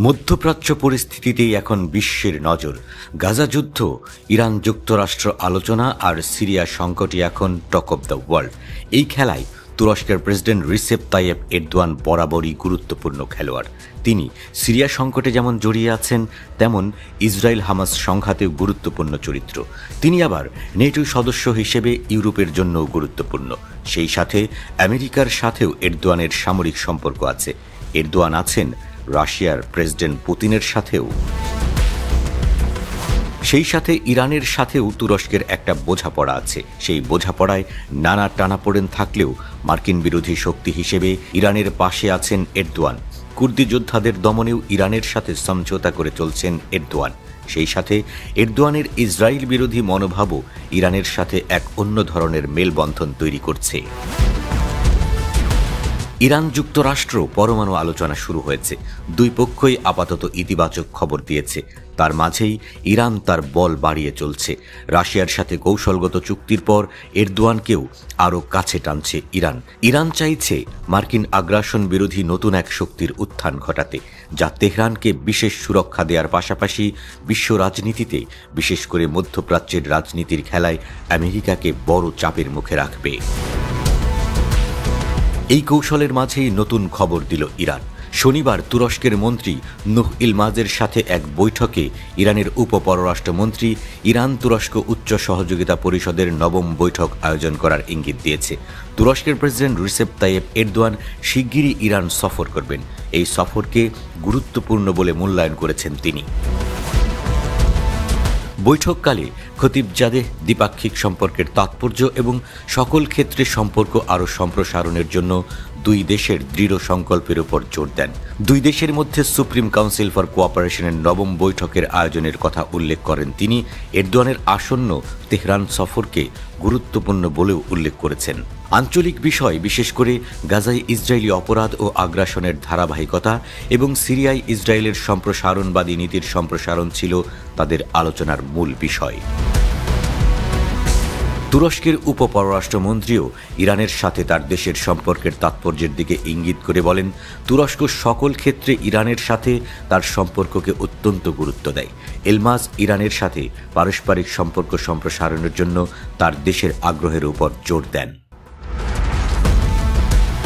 মধ্যপ্রাচ্য পরিস্থিতিতেই এখন বিশ্বের নজর। গাজা যুদ্ধ, ইরান যুক্তরাষ্ট্র আলোচনা আর সিরিয়া সংকটই এখন টক অব দ্য ওয়ার্ল্ড। এই খেলায় তুরস্কের প্রেসিডেন্ট রিসেপ তাইয়েপ এরদোয়ান বরাবরই গুরুত্বপূর্ণ খেলোয়াড়। তিনি সিরিয়া সংকটে যেমন জড়িয়ে আছেন, তেমন ইসরায়েল হামাস সংঘাতেও গুরুত্বপূর্ণ চরিত্র। তিনি আবার নেটো সদস্য হিসেবে ইউরোপের জন্যও গুরুত্বপূর্ণ। সেই সাথে আমেরিকার সাথেও এরদোয়ানের সামরিক সম্পর্ক আছে। এরদোয়ান আছেন রাশিয়ার প্রেসিডেন্ট পুতিনের সাথেও। সেই সাথে ইরানের সাথেও তুরস্কের একটা বোঝাপড়া আছে। সেই বোঝাপড়ায় নানা টানাপোড়েন থাকলেও মার্কিন বিরোধী শক্তি হিসেবে ইরানের পাশে আছেন এরদোয়ান। কুর্দি যোদ্ধাদের দমনেও ইরানের সাথে সমঝোতা করে চলছেন এরদোয়ান। সেই সাথে এরদোয়ানের ইসরায়েল বিরোধী মনোভাবও ইরানের সাথে এক অন্য ধরনের মেলবন্ধন তৈরি করছে। ইরান যুক্তরাষ্ট্র পরমাণু আলোচনা শুরু হয়েছে। দুই পক্ষই আপাতত ইতিবাচক খবর দিয়েছে। তার মাঝেই ইরান তার বল বাড়িয়ে চলছে। রাশিয়ার সাথে কৌশলগত চুক্তির পর এরদোয়ানকেও আরও কাছে টানছে ইরান। ইরান চাইছে মার্কিন আগ্রাসন বিরোধী নতুন এক শক্তির উত্থান ঘটাতে, যা তেহরানকে বিশেষ সুরক্ষা দেওয়ার পাশাপাশি বিশ্ব রাজনীতিতে, বিশেষ করে মধ্যপ্রাচ্যের রাজনীতির খেলায় আমেরিকাকে বড় চাপের মুখে রাখবে। এই কৌশলের মাঝেই নতুন খবর দিল ইরান। শনিবার তুরস্কের মন্ত্রী নুহ ইলমাজের সাথে এক বৈঠকে ইরানের উপপররাষ্ট্রমন্ত্রী ইরান তুরস্ক উচ্চ সহযোগিতা পরিষদের নবম বৈঠক আয়োজন করার ইঙ্গিত দিয়েছে। তুরস্কের প্রেসিডেন্ট রিসেপ তাইয়েপ এরদোয়ান শিগগিরই ইরান সফর করবেন। এই সফরকে গুরুত্বপূর্ণ বলে মূল্যায়ন করেছেন তিনি। বৈঠককালে খতিবজাদে দ্বিপাক্ষিক সম্পর্কের তাৎপর্য এবং সকল ক্ষেত্রে সম্পর্ক আরও সম্প্রসারণের জন্য দুই দেশের দৃঢ় সংকল্পের উপর জোর দেন। দুই দেশের মধ্যে সুপ্রিম কাউন্সিল ফর কোঅপারেশনের নবম বৈঠকের আয়োজনের কথা উল্লেখ করেন তিনি। এরদোয়ানের আসন্ন তেহরান সফরকে গুরুত্বপূর্ণ বলেও উল্লেখ করেছেন। আঞ্চলিক বিষয়, বিশেষ করে গাজায় ইসরায়েলি অপরাধ ও আগ্রাসনের ধারাবাহিকতা এবং সিরিয়ায় ইসরায়েলের সম্প্রসারণবাদী নীতির সম্প্রসারণ ছিল তাদের আলোচনার মূল বিষয়। তুরস্কের উপপররাষ্ট্রমন্ত্রীও ইরানের সাথে তার দেশের সম্পর্কের তাৎপর্যের দিকে ইঙ্গিত করে বলেন, তুরস্ক সকল ক্ষেত্রে ইরানের সাথে তার সম্পর্ককে অত্যন্ত গুরুত্ব দেয়। এলমাজ ইরানের সাথে পারস্পরিক সম্পর্ক সম্প্রসারণের জন্য তার দেশের আগ্রহের উপর জোর দেন।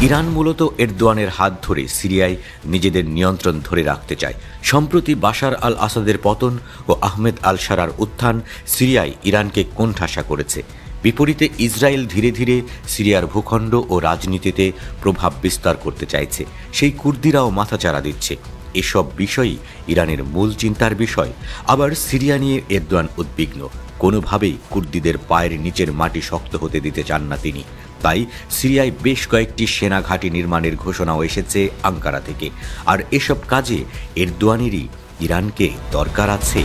ইরান মূলত এরদোয়ানের হাত ধরে সিরিয়ায় নিজেদের নিয়ন্ত্রণ ধরে রাখতে চায়। সম্প্রতি বাশার আল আসাদের পতন ও আহমেদ আল শারার উত্থান সিরিয়ায় ইরানকে কোণঠাসা করেছে। বিপরীতে ইসরায়েল ধীরে ধীরে সিরিয়ার ভূখণ্ড ও রাজনীতিতে প্রভাব বিস্তার করতে চাইছে। সেই কুর্দিরাও মাথাচাড়া দিচ্ছে। এসব বিষয়ই ইরানের মূল চিন্তার বিষয়। আবার সিরিয়া নিয়ে এরদোয়ান উদ্বিগ্ন। কোনোভাবেই কুর্দিদের পায়ের নিচের মাটি শক্ত হতে দিতে চান না তিনি। তাই সিরিয়ায় বেশ কয়েকটি সেনা ঘাঁটি নির্মাণের ঘোষণাও এসেছে আঙ্কারা থেকে। আর এসব কাজে এরদোয়ানেরই ইরানকে দরকার আছে।